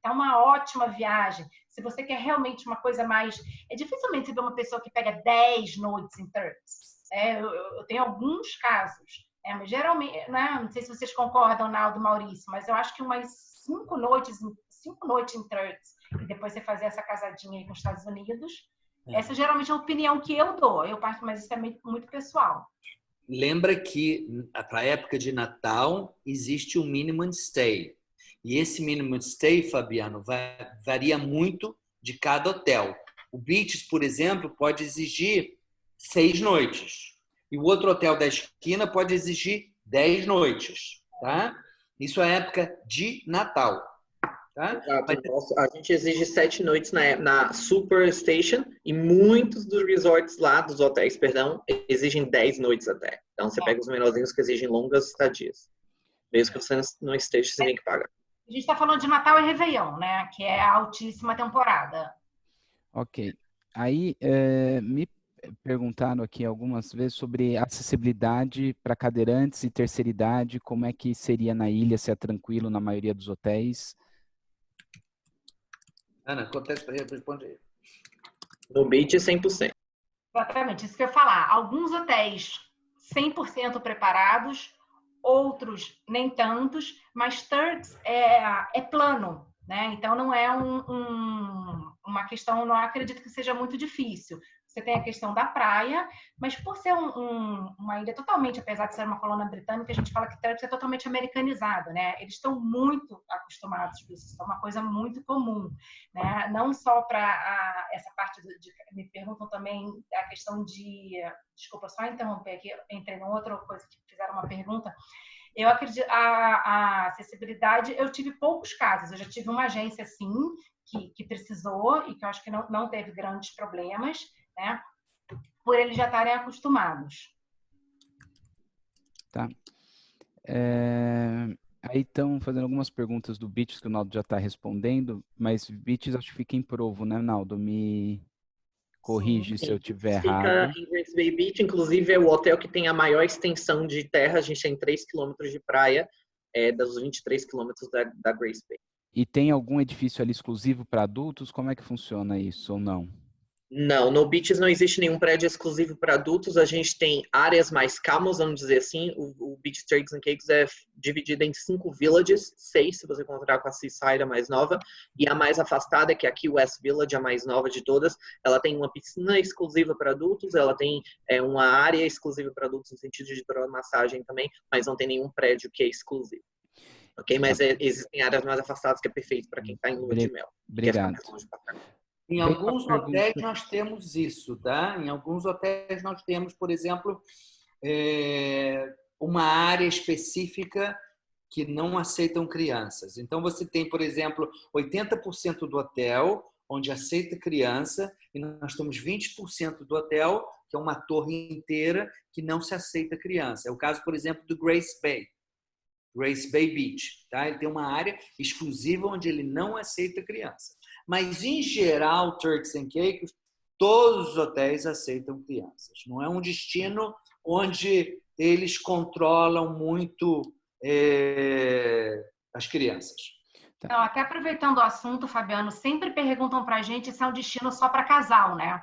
B: É uma ótima viagem. Se você quer realmente uma coisa mais... dificilmente você vê uma pessoa que pega 10 noites em Turks. Eu tenho alguns casos. Mas geralmente, né? Não sei se vocês concordam, Naldo, Maurício, mas eu acho que umas 5 noites em Turks, e depois você fazer essa casadinha aí com os Estados Unidos... Essa geralmente é a opinião que eu dou, mas isso é muito pessoal.
C: Lembra que para a época de Natal existe um minimum stay. E esse minimum stay, Fabiano, varia muito de cada hotel. O Beaches, por exemplo, pode exigir 6 noites. E o outro hotel da esquina pode exigir 10 noites. Tá? Isso é a época de Natal. Tá?
D: Exato. A gente exige 7 noites na Super Station e muitos dos resorts lá, dos hotéis, perdão, exigem 10 noites até. Então você pega os menorzinhos que exigem longas estadias. Mesmo que você não esteja, você tem que pagar.
B: A gente está falando de Natal e Réveillon, né? Que é a altíssima temporada.
A: Ok. Aí me perguntaram aqui algumas vezes sobre acessibilidade para cadeirantes e terceira idade, como é que seria na ilha, se é tranquilo na maioria dos hotéis?
C: Ana, responde aí.
D: No Beach, 100%.
B: Exatamente, isso que eu ia falar. Alguns hotéis 100% preparados, outros nem tantos, mas Turks é plano, né? Então não é uma questão, não acredito que seja muito difícil. Você tem a questão da praia, mas por ser uma ilha totalmente, apesar de ser uma colônia britânica, a gente fala que Turks é totalmente americanizado, né? Eles estão muito acostumados com isso, é uma coisa muito comum, né? Não só para essa parte me perguntam também a questão de, desculpa só interromper aqui, entrei numa outra coisa que fizeram uma pergunta. Eu acredito a acessibilidade, eu tive poucos casos, eu já tive uma agência sim que precisou e que eu acho que não teve grandes problemas, né? Por eles já estarem acostumados.
A: Tá. Aí estão fazendo algumas perguntas do Beaches que o Naldo já está respondendo, mas Beaches acho que fica em provo, né, Naldo? Me Corrige se eu tiver
D: Fica
A: errado.
D: em Grace Bay Beach, inclusive é o hotel que tem a maior extensão de terra. A gente tem 3 quilômetros de praia, dos 23 quilômetros da Grace Bay.
A: E tem algum edifício ali exclusivo para adultos? Como é que funciona isso ou não?
D: Não, no Beaches não existe nenhum prédio exclusivo para adultos. A gente tem áreas mais calmas, vamos dizer assim. O Beach Turks and Caicos é dividido em 5 villages, 6 se você considerar com a Seaside a mais nova, e a mais afastada, que é a Key West Village, a mais nova de todas. Ela tem uma piscina exclusiva para adultos, ela tem uma área exclusiva para adultos no sentido de hidromassagem também, mas não tem nenhum prédio que é exclusivo. Ok? Mas existem áreas mais afastadas que é perfeito para quem está em lua de mel.
A: Obrigado.
C: Em alguns hotéis nós temos isso, tá? Em alguns hotéis nós temos, por exemplo, uma área específica que não aceitam crianças. Então você tem, por exemplo, 80% do hotel onde aceita criança e nós temos 20% do hotel que é uma torre inteira que não se aceita criança. É o caso, por exemplo, do Grace Bay Beach, tá? Ele tem uma área exclusiva onde ele não aceita criança. Mas, em geral, Turks and Caicos, todos os hotéis aceitam crianças. Não é um destino onde eles controlam muito as crianças.
B: Então, até aproveitando o assunto, Fabiano, sempre perguntam para a gente se é um destino só para casal, né?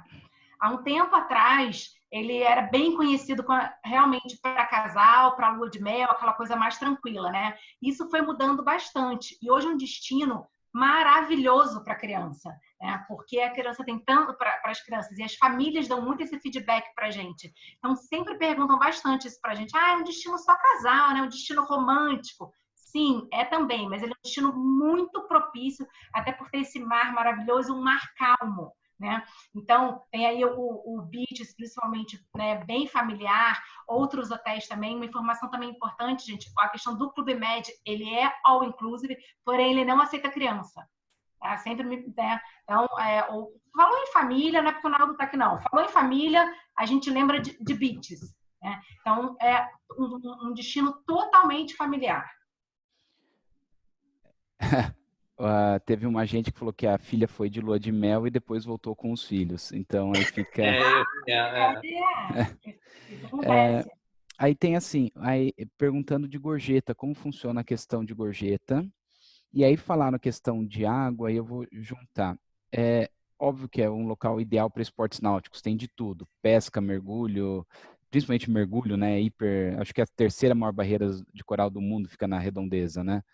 B: Há um tempo atrás, ele era bem conhecido realmente para casal, para lua de mel, aquela coisa mais tranquila, né? Isso foi mudando bastante. E hoje é um destino maravilhoso para a criança, né? Porque a criança tem tanto para as crianças e as famílias dão muito esse feedback para a gente. Então sempre perguntam bastante isso para a gente. É um destino só casal, né? Um destino romântico. Sim, é também, mas ele é um destino muito propício, até por ter esse mar maravilhoso, um mar calmo, né? Então, tem aí o Beaches, principalmente, né, bem familiar, outros hotéis também. Uma informação também importante, gente, a questão do Clube Med, ele é all-inclusive, porém ele não aceita criança. Tá? Sempre né? Então, falou em família, não é porque o Naldo está aqui, não. Falou em família, a gente lembra de Beaches. Né? Então, é um destino totalmente familiar.
A: Teve uma gente que falou que a filha foi de lua de mel e depois voltou com os filhos. Então aí fica. Aí tem assim, aí perguntando de gorjeta, como funciona a questão de gorjeta? E aí falaram a questão de água, aí eu vou juntar. É óbvio que é um local ideal para esportes náuticos, tem de tudo: pesca, mergulho, principalmente mergulho, né? Acho que a terceira maior barreira de coral do mundo fica na Redondeza, né?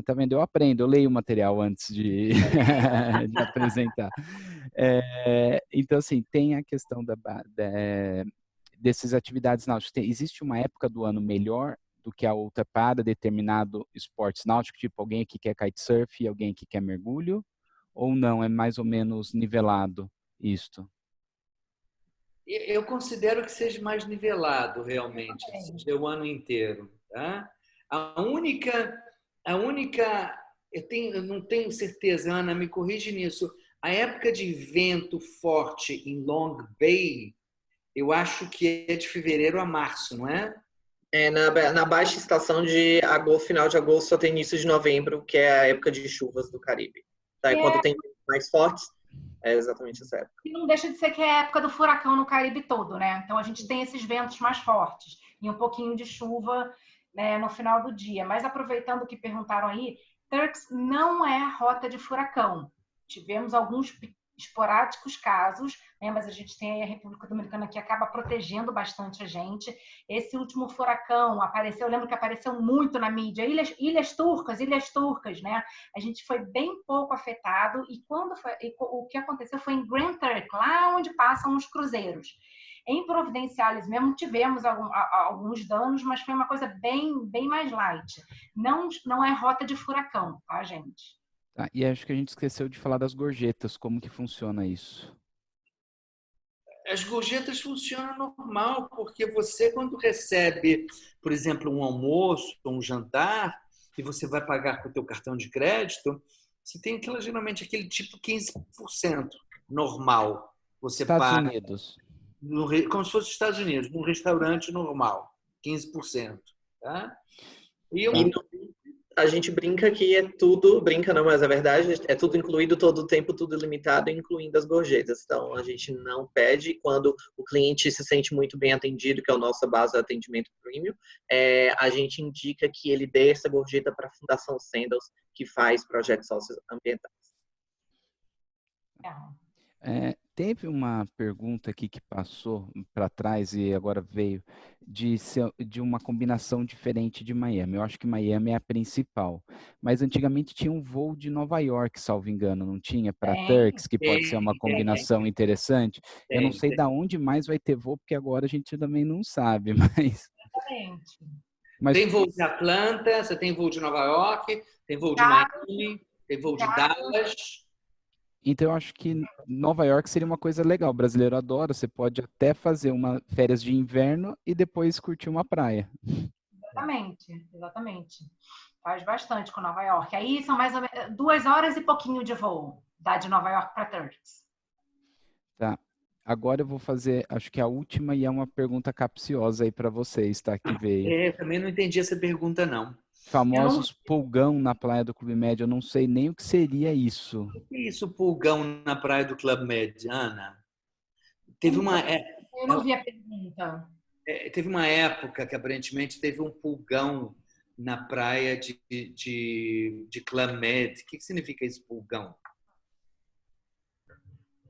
A: Tá vendo? Eu aprendo, eu leio o material antes de apresentar. Então, assim, tem a questão dessas atividades náuticas. Existe uma época do ano melhor do que a outra para determinado esportes náutico, tipo alguém que quer kitesurf e alguém que quer mergulho? Ou não? É mais ou menos nivelado isto?
C: Eu considero que seja mais nivelado, realmente, seja o ano inteiro. Tá? A única, eu não tenho certeza, Ana, me corrige nisso. A época de vento forte em Long Bay, eu acho que é de fevereiro a março, não é?
D: Na baixa estação de agosto, final de agosto até início de novembro, que é a época de chuvas do Caribe. Tá? Quando tem mais fortes, é exatamente essa época.
B: E não deixa de ser que é a época do furacão no Caribe todo, né? Então a gente tem esses ventos mais fortes e um pouquinho de chuva, né, no final do dia. Mas aproveitando o que perguntaram aí, Turks não é rota de furacão. Tivemos alguns esporádicos casos, né, mas a gente tem aí a República Dominicana que acaba protegendo bastante a gente. Esse último furacão apareceu, eu lembro que apareceu muito na mídia, ilhas turcas, né? A gente foi bem pouco afetado e o que aconteceu foi em Grand Turk, lá onde passam os cruzeiros. Em Providenciales mesmo tivemos alguns danos, mas foi uma coisa bem mais light. Não é rota de furacão, tá, gente?
A: Tá, e acho que a gente esqueceu de falar das gorjetas, como que funciona isso?
C: As gorjetas funcionam normal, porque você, quando recebe, por exemplo, um almoço, um jantar, e você vai pagar com o teu cartão de crédito, você tem geralmente aquele tipo 15% normal. Você
A: Estados
C: paga
A: Unidos.
C: Como se fosse os Estados Unidos, num restaurante normal, 15%. Tá?
D: A gente brinca que é tudo, brinca não, mas é verdade, é tudo incluído todo o tempo, tudo ilimitado, incluindo as gorjetas. Então, a gente não pede quando o cliente se sente muito bem atendido, que é a nossa base de atendimento premium, a gente indica que ele dê essa gorjeta para a Fundação Sandals, que faz projetos socioambientais.
A: Teve uma pergunta aqui que passou para trás e agora veio de uma combinação diferente de Miami. Eu acho que Miami é a principal, mas antigamente tinha um voo de Nova York, salvo engano, não tinha? Para Turks, que pode ser uma combinação interessante. Eu não sei de onde mais vai ter voo, porque agora a gente também não sabe, mas...
C: Tem voo de Atlanta, você tem voo de Nova York, tem voo de Miami, tem voo de Dallas...
A: Então, eu acho que Nova York seria uma coisa legal. O brasileiro adora. Você pode até fazer uma férias de inverno e depois curtir uma praia.
B: Exatamente, exatamente. Faz bastante com Nova York. Aí são mais ou menos 2 horas e pouquinho de voo, da de Nova York para Turks.
A: Tá. Agora eu vou fazer, acho que a última e é uma pergunta capciosa aí para vocês, tá? Que veio.
C: Também não entendi essa pergunta, não.
A: Famosos pulgão na praia do Clube Med. Eu não sei nem o que seria isso.
C: O que é isso, pulgão na praia do Clube Med, Ana? Teve uma...
B: Eu não vi a pergunta.
C: Teve uma época que aparentemente teve um pulgão na praia de Club Med. O que significa esse pulgão?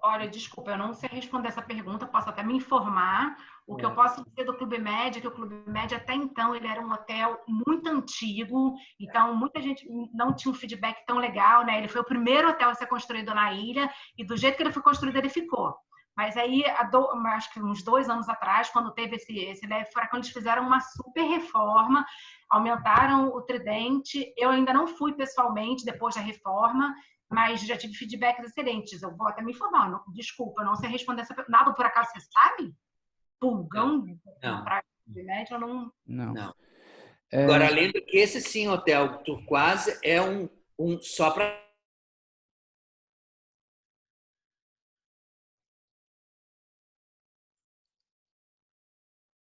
B: Olha, desculpa, eu não sei responder essa pergunta, posso até me informar. O que eu posso dizer do Clube Med é que o Clube Med até então ele era um hotel muito antigo, então muita gente não tinha um feedback tão legal, né? Ele foi o primeiro hotel a ser construído na ilha e do jeito que ele foi construído ele ficou. Mas aí, acho que uns 2 anos atrás, quando teve esse leve furacão, eles fizeram uma super reforma, aumentaram o tridente. Eu ainda não fui pessoalmente depois da reforma, mas já tive feedbacks excelentes. Eu vou até me informar. Não, desculpa, não sei responder essa pergunta. Nada por acaso você sabe? Pulgão na praia de média ou não?
C: Não. Agora, lembra que esse sim, hotel Turquoise, é um só para...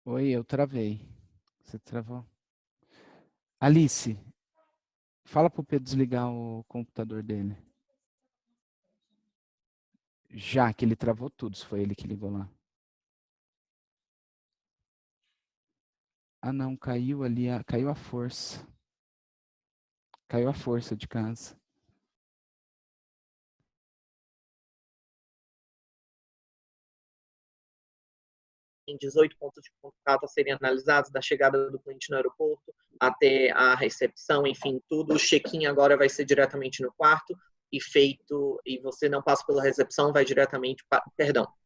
A: Oi, eu travei. Você travou? Alice, fala pro Pedro desligar o computador dele. Já que ele travou tudo, se foi ele que ligou lá. Ah, não, caiu ali, caiu a força. Caiu a força de casa.
D: Em 18 pontos de contato a serem analisados, da chegada do cliente no aeroporto até a recepção, enfim, tudo. O check-in agora vai ser diretamente no quarto e feito, e você não passa pela recepção, vai diretamente,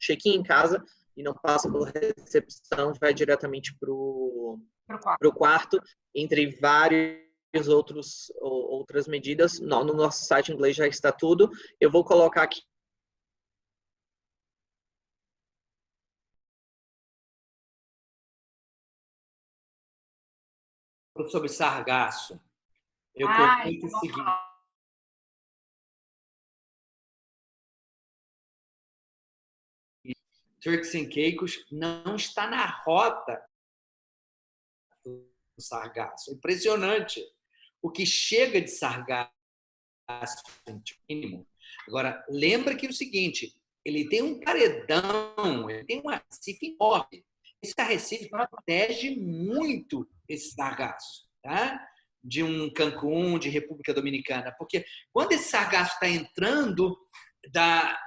D: check-in em casa e não passa pela recepção, vai diretamente para o quarto, entre vários outras medidas. No nosso site em inglês já está tudo. Eu vou colocar aqui
C: sobre sargaço. Eu comento o seguinte. Turks and Caicos não está na rota do sargaço. Impressionante. O que chega de sargaço mínimo. Agora, lembra que é o seguinte, ele tem um paredão, ele tem um arrecife enorme. Esse arrecife protege muito esse sargaço, tá? De um Cancún, de República Dominicana. Porque quando esse sargaço está entrando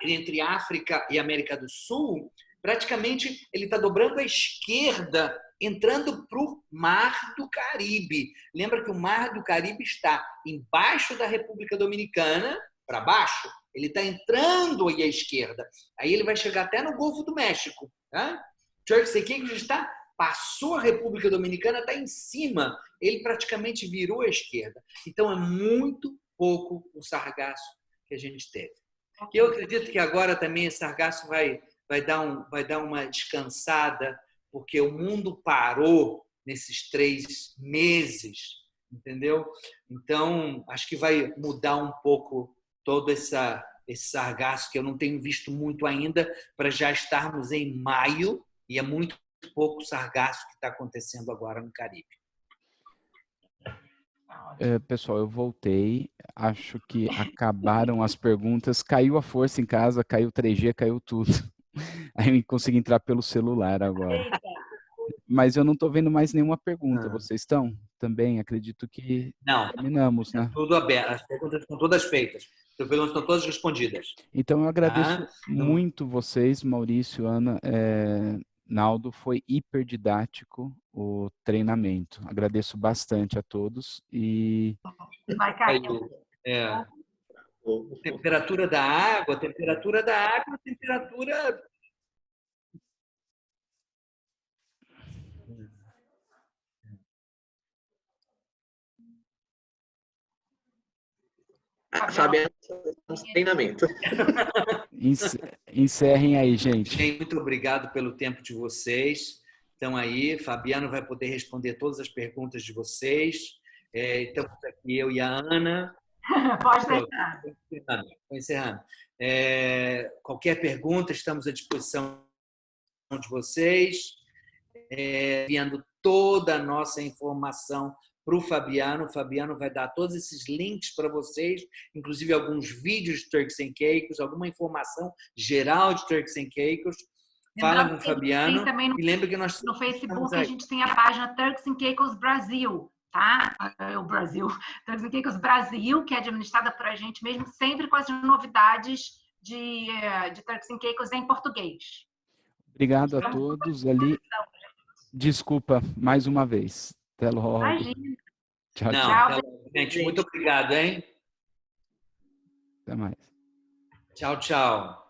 C: entre África e América do Sul, praticamente ele está dobrando à esquerda, entrando para o Mar do Caribe. Lembra que o Mar do Caribe está embaixo da República Dominicana, para baixo, ele está entrando aí à esquerda. Aí ele vai chegar até no Golfo do México. Tá? Turks and Caicos passou a República Dominicana, está em cima. Ele praticamente virou à esquerda. Então é muito pouco o sargaço que a gente teve. Eu acredito que agora também esse sargaço vai dar uma descansada, porque o mundo parou nesses 3 meses, entendeu? Então, acho que vai mudar um pouco todo esse sargaço, que eu não tenho visto muito ainda, para já estarmos em maio, e é muito pouco sargaço que está acontecendo agora no Caribe.
A: Pessoal, eu voltei. Acho que acabaram as perguntas. Caiu a força em casa, caiu o 3G, caiu tudo. Aí eu consegui entrar pelo celular agora.
B: Eita.
A: Mas eu não estou vendo mais nenhuma pergunta. Vocês estão? Também acredito que
C: Não,
A: terminamos, né?
C: tudo aberto. As perguntas estão todas feitas. As perguntas estão todas respondidas.
A: Então eu agradeço
C: Tá?
A: muito vocês, Maurício, Ana, Naldo. Foi hiper didático o treinamento. Agradeço bastante a todos e
B: Vai cair.
C: É. Temperatura da água, temperatura.
D: Fabiana, treinamento.
A: Encerrem aí, gente.
C: Gente, muito obrigado pelo tempo de vocês. Estão aí, Fabiano vai poder responder todas as perguntas de vocês. Estamos aqui, eu e a Ana.
B: Pode deixar.
C: Estou encerrando. Qualquer pergunta, estamos à disposição de vocês. Enviando toda a nossa informação para o Fabiano. O Fabiano vai dar todos esses links para vocês, inclusive alguns vídeos de Turks and Caicos, alguma informação geral de Turks and Caicos. Fala com o Fabiano. E lembra que nós
B: no Facebook a gente tem a página Turks and Caicos Brasil, tá? O Brasil, Turks and Caicos Brasil, que é administrada por a gente mesmo, sempre com as novidades de Turks and Caicos em português.
A: Obrigado a todos ali. Desculpa mais uma vez. Até logo.
B: Imagina.
A: Tchau,
C: Não,
A: tchau.
C: Gente, muito obrigado, hein?
A: Até mais.
C: Tchau, tchau.